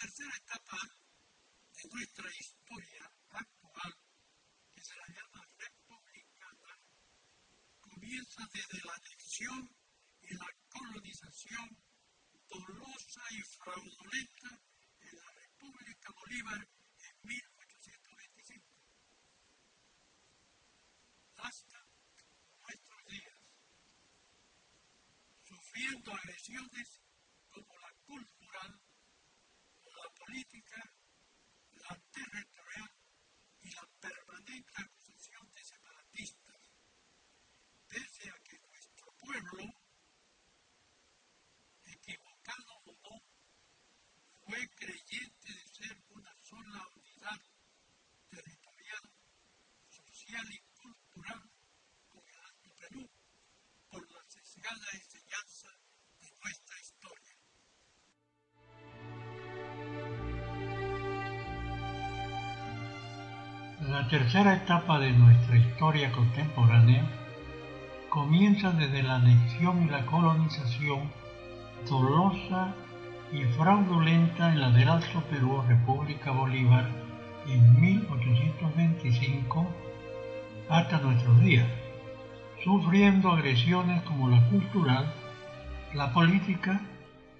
tercera etapa de nuestra historia actual, que se la llama republicana, comienza desde la anexión y la colonización dolosa y fraudulenta en la República Bolívar en 1825, hasta nuestros días, sufriendo agresiones como la cultural, la política, la territorial y la permanente acusación de separatistas, pese a que nuestro pueblo, equivocado o no, fue creyente de ser una sola unidad territorial, social y cultural con el Alto Perú, por la sesgada enseñanza de nuestra historia. La tercera etapa de nuestra historia contemporánea comienza desde la anexión y la colonización dolosa y fraudulenta en la del Alto Perú, República Bolívar, en 1825 hasta nuestros días, sufriendo agresiones como la cultural, la política,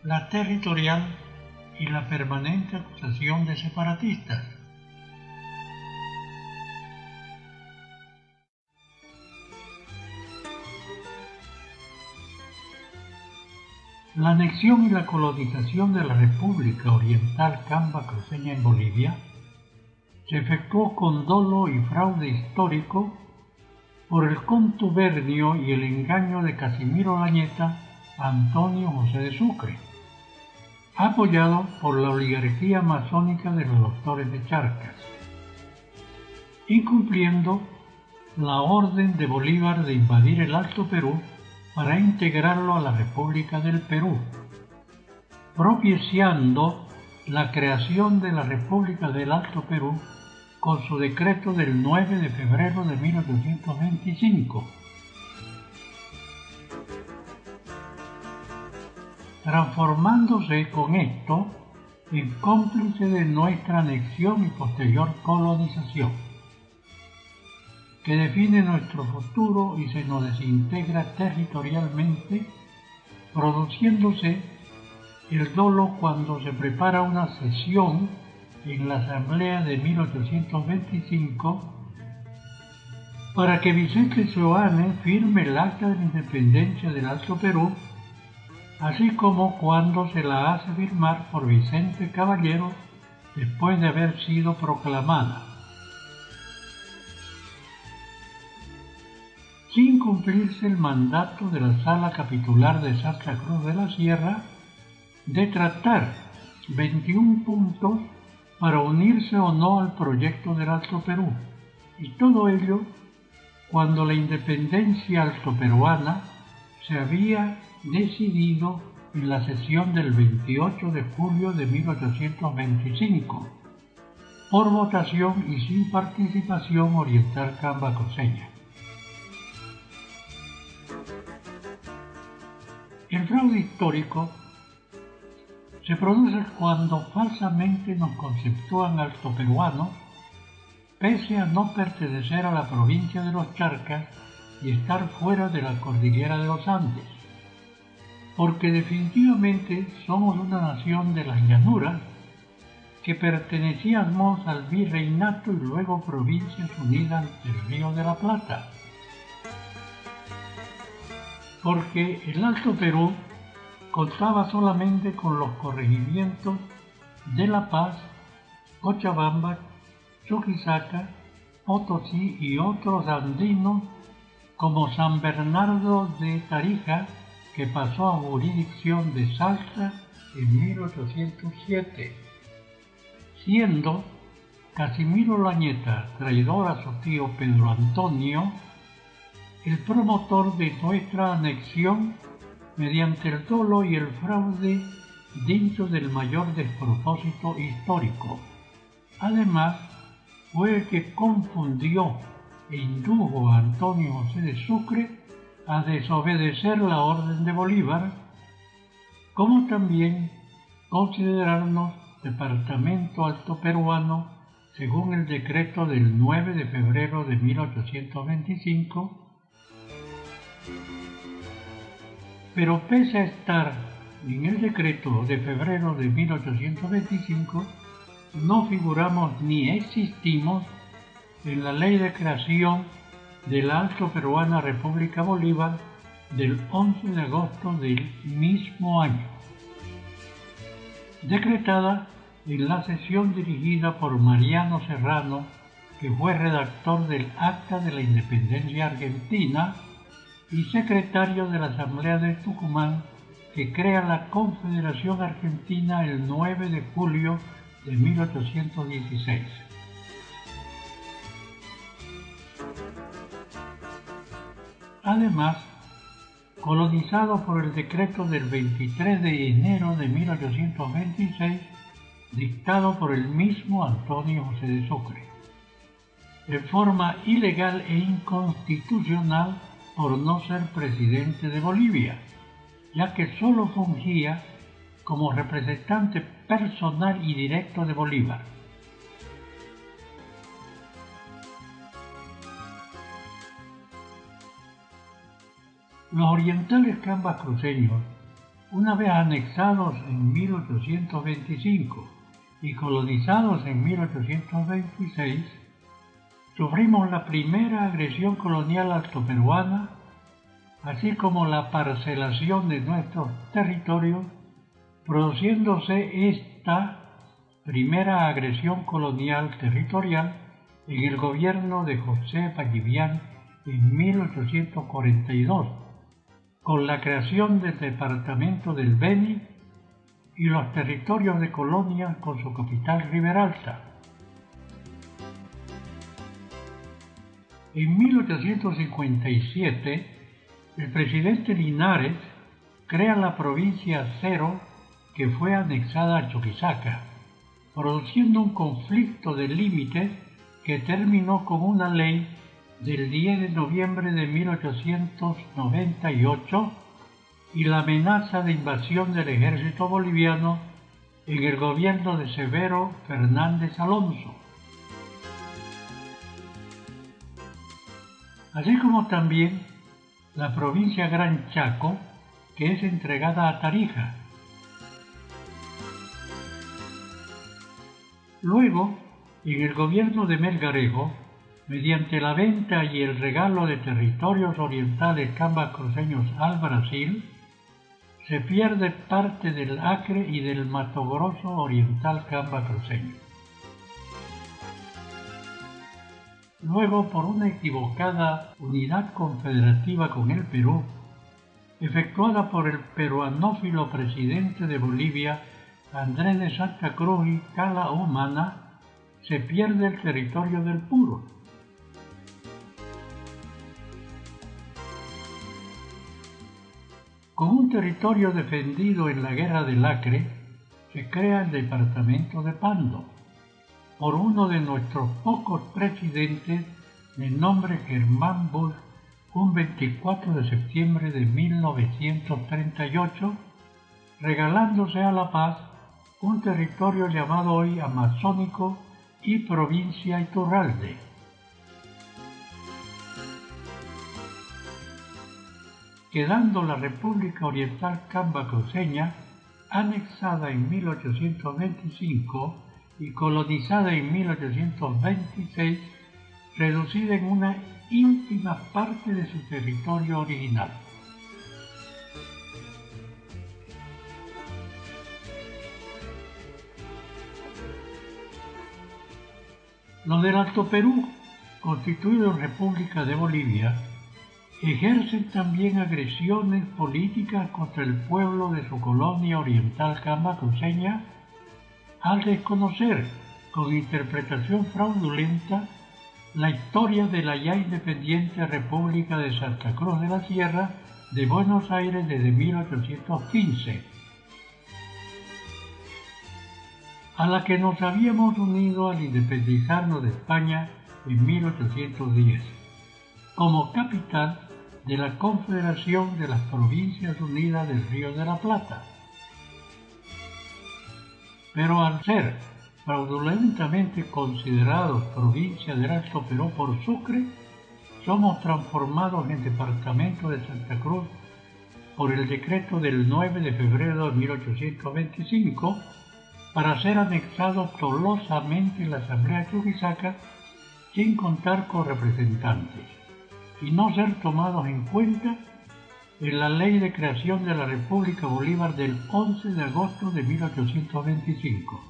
la territorial y la permanente acusación de separatistas. La anexión y la colonización de la República Oriental Camba Cruceña en Bolivia se efectuó con dolo y fraude histórico por el contubernio y el engaño de Casimiro Lañeta a Antonio José de Sucre, apoyado por la oligarquía masónica de los doctores de Charcas, incumpliendo la orden de Bolívar de invadir el Alto Perú para integrarlo a la República del Perú, propiciando la creación de la República del Alto Perú con su decreto del 9 de febrero de 1825, transformándose con esto en cómplice de nuestra anexión y posterior colonización, que define nuestro futuro y se nos desintegra territorialmente, produciéndose el dolo cuando se prepara una sesión en la Asamblea de 1825 para que Vicente Seoane firme el Acta de la Independencia del Alto Perú, así como cuando se la hace firmar por Vicente Caballero después de haber sido proclamada, sin cumplirse el mandato de la Sala Capitular de Santa Cruz de la Sierra de tratar 21 puntos para unirse o no al proyecto del Alto Perú, y todo ello cuando la independencia altoperuana se había decidido en la sesión del 28 de julio de 1825, por votación y sin participación oriental Camba Cruceña. El fraude histórico se produce cuando falsamente nos conceptúan altoperuanos, pese a no pertenecer a la provincia de los Charcas y estar fuera de la cordillera de los Andes, porque definitivamente somos una nación de las llanuras que pertenecíamos al virreinato y luego provincias unidas del Río de la Plata, porque el Alto Perú contaba solamente con los corregimientos de La Paz, Cochabamba, Chuquisaca, Potosí y otros andinos como San Bernardo de Tarija, que pasó a jurisdicción de Salta en 1807, siendo Casimiro Lañeta, traidor a su tío Pedro Antonio, el promotor de nuestra anexión mediante el dolo y el fraude dentro del mayor despropósito histórico. Además, fue el que confundió e indujo a Antonio José de Sucre a desobedecer la orden de Bolívar, como también considerarnos departamento altoperuano según el decreto del 9 de febrero de 1825, pero pese a estar en el decreto de febrero de 1825, no figuramos ni existimos en la ley de creación de la Altoperuana República Bolívar del 11 de agosto del mismo año, decretada en la sesión dirigida por Mariano Serrano, que fue redactor del Acta de la Independencia Argentina y secretario de la Asamblea de Tucumán, que crea la Confederación Argentina el 9 de julio de 1816. Además, colonizado por el decreto del 23 de enero de 1826, dictado por el mismo Antonio José de Sucre, de forma ilegal e inconstitucional por no ser presidente de Bolivia, ya que solo fungía como representante personal y directo de Bolívar. Los orientales cambas cruceños, una vez anexados en 1825 y colonizados en 1826, sufrimos la primera agresión colonial altoperuana, así como la parcelación de nuestros territorios, produciéndose esta primera agresión colonial territorial en el gobierno de José Vallivian en 1842, con la creación del departamento del Beni y los territorios de colonia con su capital Riberalta. En 1857, el presidente Linares crea la provincia Cero, que fue anexada a Chuquisaca, produciendo un conflicto de límites que terminó con una ley del 10 de noviembre de 1898 y la amenaza de invasión del ejército boliviano en el gobierno de Severo Fernández Alonso, así como también la provincia Gran Chaco, que es entregada a Tarija. Luego, en el gobierno de Melgarejo, mediante la venta y el regalo de territorios orientales cambas cruceños al Brasil, se pierde parte del Acre y del Mato Grosso oriental camba cruceño. Luego, por una equivocada unidad confederativa con el Perú, efectuada por el peruanófilo presidente de Bolivia, Andrés de Santa Cruz y Cala Humana, se pierde el territorio del Puro. Con un territorio defendido en la Guerra del Acre, se crea el departamento de Pando, por uno de nuestros pocos presidentes de nombre Germán Busch, un 24 de septiembre de 1938, regalándose a La Paz un territorio llamado hoy Amazónico y Provincia Iturralde. Quedando la República Oriental Camba Cruceña anexada en 1825 y colonizada en 1826, reducida en una ínfima parte de su territorio original. Los del Alto Perú, constituido en República de Bolivia, ejercen también agresiones políticas contra el pueblo de su colonia oriental camba cruceña al desconocer, con interpretación fraudulenta, la historia de la ya independiente República de Santa Cruz de la Sierra de Buenos Aires desde 1815, a la que nos habíamos unido al independizarnos de España en 1810, como capital de la Confederación de las Provincias Unidas del Río de la Plata. pero al ser fraudulentamente considerados provincia del Alto Perú por Sucre, somos transformados en departamento de Santa Cruz por el decreto del 9 de febrero de 1825 para ser anexados dolosamente en la Asamblea Chuquisaca sin contar con representantes y no ser tomados en cuenta en la Ley de Creación de la República Bolívar del 11 de agosto de 1825.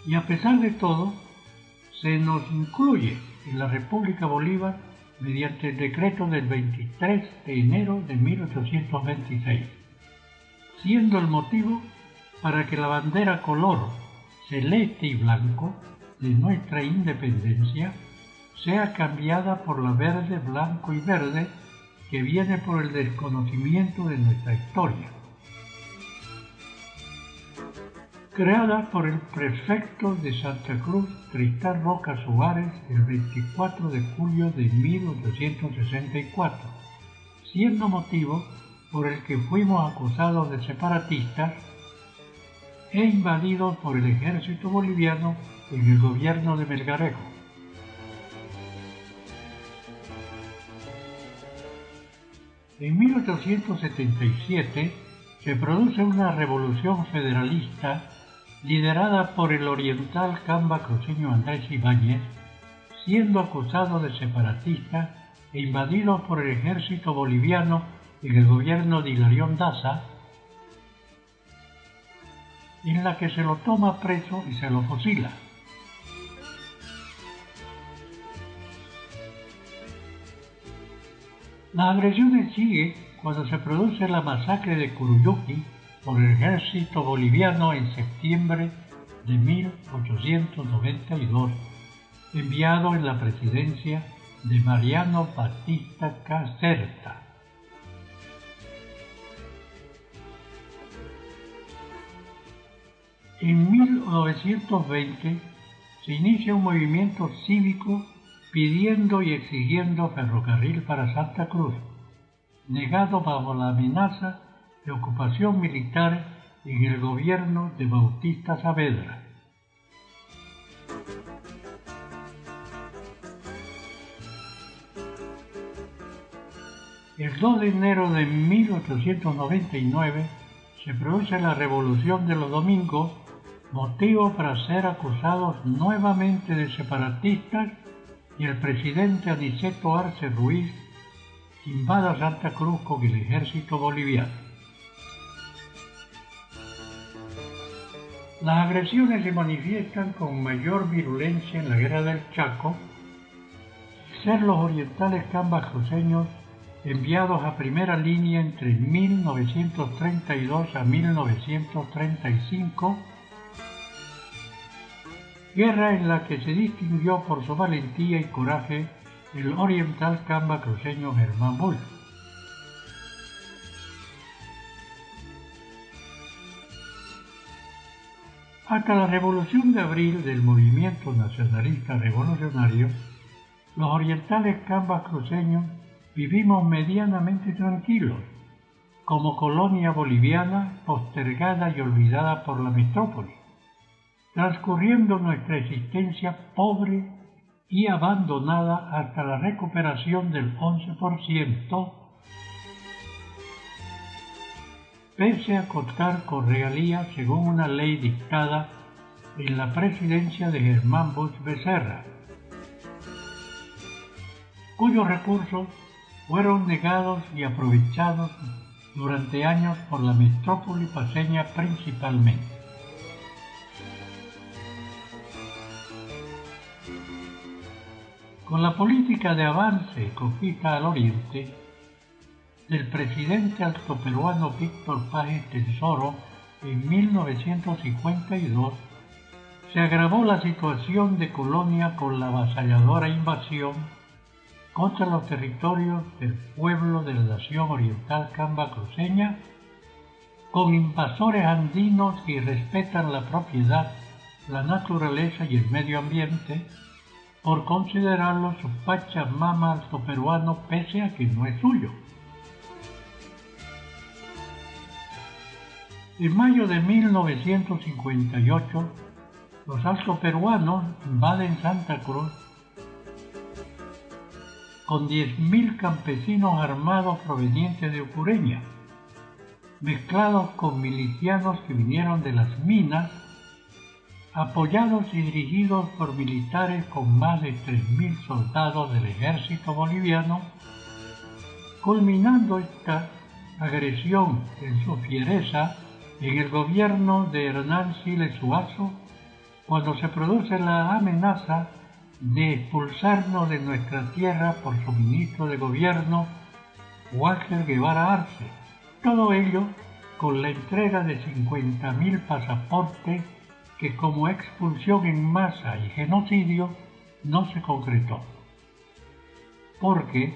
Y a pesar de todo, se nos incluye en la República Bolívar mediante el decreto del 23 de enero de 1826, siendo el motivo para que la bandera color celeste y blanco de nuestra independencia sea cambiada por la verde, blanco y verde que viene por el desconocimiento de nuestra historia. Creada por el prefecto de Santa Cruz, Tristán Roca Suárez, el 24 de julio de 1864, siendo motivo por el que fuimos acusados de separatistas e invadidos por el ejército boliviano en el gobierno de Melgarejo. En 1877 se produce una revolución federalista liderada por el oriental camba cruceño Andrés Ibáñez, siendo acusado de separatista e invadido por el ejército boliviano en el gobierno de Hilarión Daza, en la que se lo toma preso y se lo fusila. Las agresiones siguen cuando se produce la masacre de Curuyuqui por el ejército boliviano en septiembre de 1892, enviado en la presidencia de Mariano Batista Caserta. En 1920 se inicia un movimiento cívico pidiendo y exigiendo ferrocarril para Santa Cruz, negado bajo la amenaza de ocupación militar en el gobierno de Bautista Saavedra. El 2 de enero de 1899 se produce la Revolución de los Domingos, motivo para ser acusados nuevamente de separatistas, y el presidente Aniceto Arce Ruiz invada Santa Cruz con el ejército boliviano. Las agresiones se manifiestan con mayor virulencia en la Guerra del Chaco, ser los orientales cambas cruceños enviados a primera línea entre 1932 a 1935, guerra en la que se distinguió por su valentía y coraje el oriental camba cruceño Germán Bull. Hasta la Revolución de Abril del movimiento nacionalista revolucionario, los orientales cambas cruceños vivimos medianamente tranquilos, como colonia boliviana postergada y olvidada por la metrópoli, transcurriendo nuestra existencia pobre y abandonada hasta la recuperación del 11%, pese a contar con regalías según una ley dictada en la presidencia de Germán Busch Becerra, cuyos recursos fueron negados y aprovechados durante años por la metrópoli paceña principalmente. Con la política de avance y conquista al oriente del presidente altoperuano Víctor Páez Tensoro en 1952, se agravó la situación de Colonia con la avasalladora invasión contra los territorios del pueblo de la nación oriental camba cruceña, con invasores andinos que respetan la propiedad, la naturaleza y el medio ambiente, por considerarlo su Pachamama altoperuano pese a que no es suyo. En mayo de 1958, los altoperuanos invaden Santa Cruz con 10.000 campesinos armados provenientes de Ucureña, mezclados con milicianos que vinieron de las minas, apoyados y dirigidos por militares con más de 3.000 soldados del ejército boliviano, culminando esta agresión en su fiereza en el gobierno de Hernán Siles Suazo, cuando se produce la amenaza de expulsarnos de nuestra tierra por su ministro de gobierno, Walker Guevara Arce. Todo ello con la entrega de 50.000 pasaportes que como expulsión en masa y genocidio no se concretó, porque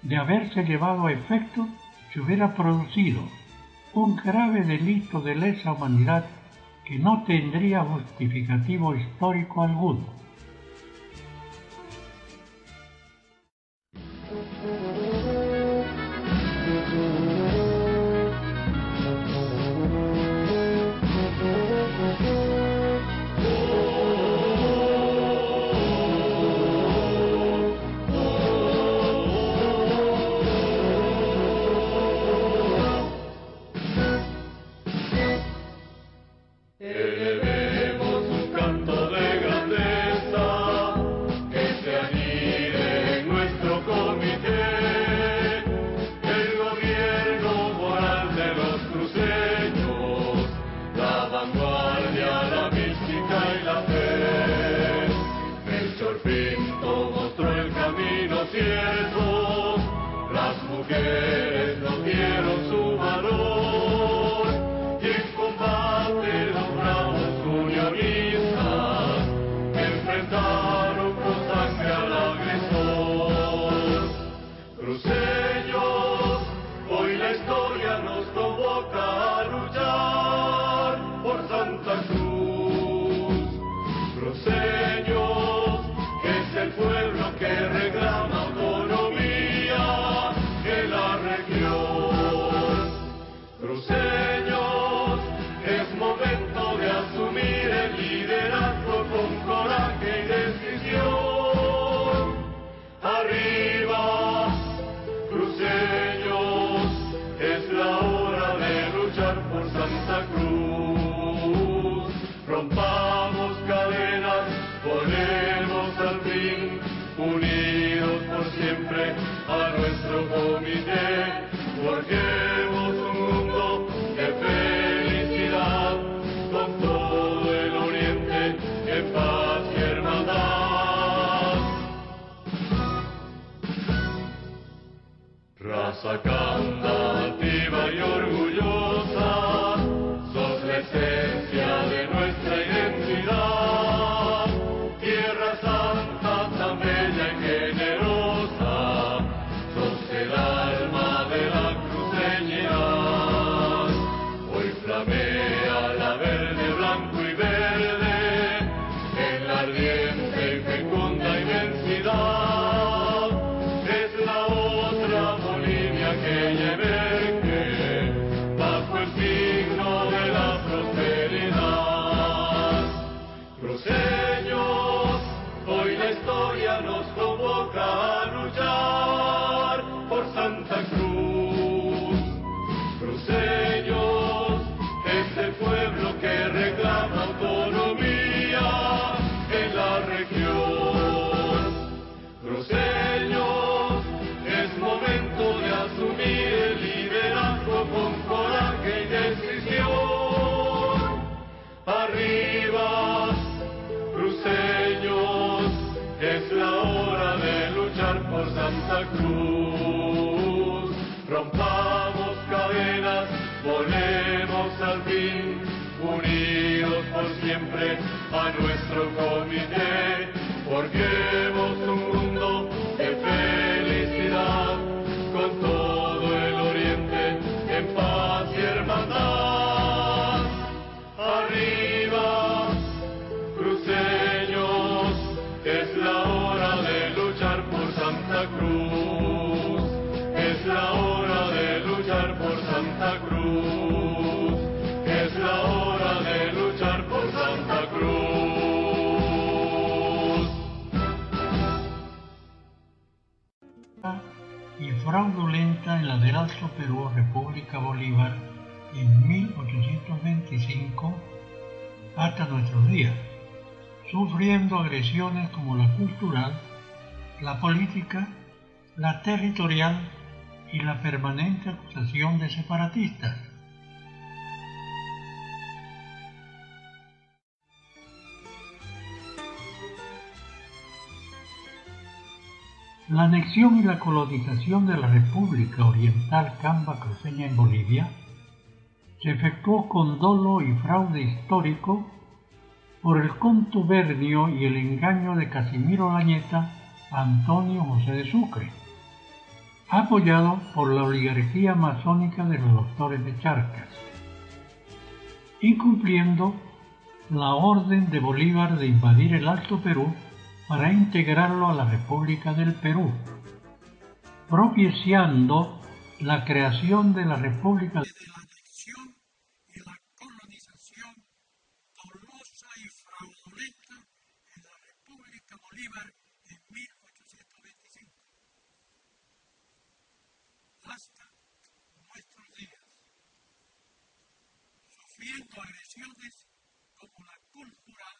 de haberse llevado a efecto se hubiera producido un grave delito de lesa humanidad que no tendría justificativo histórico alguno. Es y fraudulenta en la del Alto Perú, República Bolívar, en 1825 hasta nuestros días, sufriendo agresiones como la cultural, la política, la territorial y la permanente acusación de separatistas. La anexión y la colonización de la República Oriental Camba Cruceña en Bolivia se efectuó con dolo y fraude histórico por el contubernio y el engaño de Casimiro Lañeta a Antonio José de Sucre, apoyado por la oligarquía masónica de los doctores de Charcas, incumpliendo la orden de Bolívar de invadir el Alto Perú para integrarlo a la República del Perú, propiciando la creación de la República de la anexión y la colonización dolosa y fraudulenta en la República Bolívar en 1825. Hasta nuestros días, sufriendo agresiones como la cultural,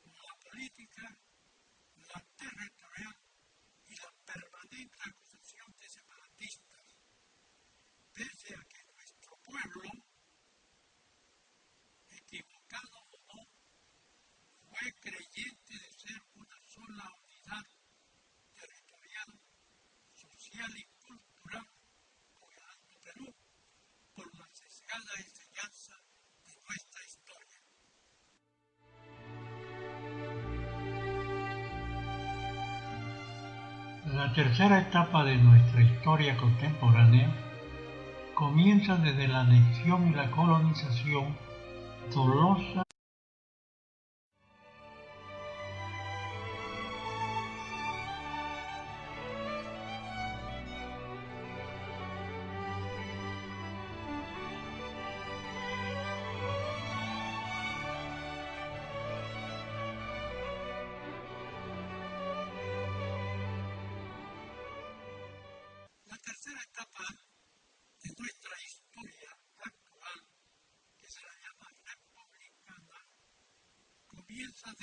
la política, la territorial y la permanente acusación de separatistas, pese a que nuestro pueblo, equivocado o no, fue creyente de ser una sola unidad territorial, social y cultural con el Alto Perú, por la sesgada enseñanza de nuestra historia. La tercera etapa de nuestra historia contemporánea comienza desde la anexión y la colonización dolosa La tercera etapa de nuestra historia actual, que se la llama republicana, comienza